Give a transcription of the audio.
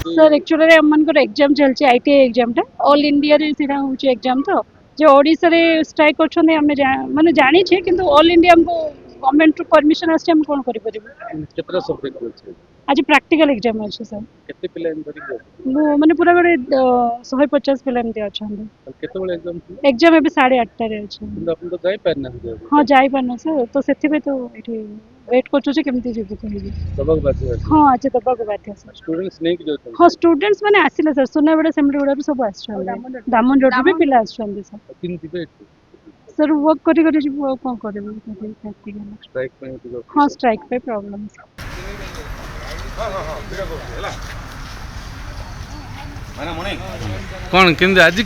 sir actually हमनकर exam चलछि ITI exam टा ऑल इंडिया रे सिरा होछि एग्जाम तो जो ओडिसा रे स्ट्राइक करछन हम माने जानि छै किंतु ऑल इंडिया हमको गवर्नमेंट परमिशन आछे हम कोन करि परिबो केतरा सब्जेक्ट अछि आज प्रैक्टिकल एग्जाम अछि सर केते पिला एम करि गयो मो माने पूरा गरे 150 पिला एमते अछन केते बेले एग्जाम थी एग्जाम एबे 8:30 रे अछि କିନ୍ତୁ ଆପଣ ତ ଯାଇପାରିନାହାନ୍ତି ଏବେ हां जाई पारना सर तो सेति पे तो एठी वेट करछु जे केमति जेबु कहिबी दबाक बाध्य ଅଛି हां आज दबाक बाध्य सर स्टूडेंट्स ନେଇକି ଯାଉଛନ୍ତି हाँ स्टूडेंट्स मैंने आसिले सर सुनाबेड़ा सेमरीगुड़ा सब आछन दामन रोड भी पिला आछन सर किन ଯିବେ सर वर्क करी जीवो कोन करबो स्ट्राइक ପାଇଁ ଟିକେ हाँ स्ट्राइक पे प्रॉब्लम କଣ କେମିତି ଆଜି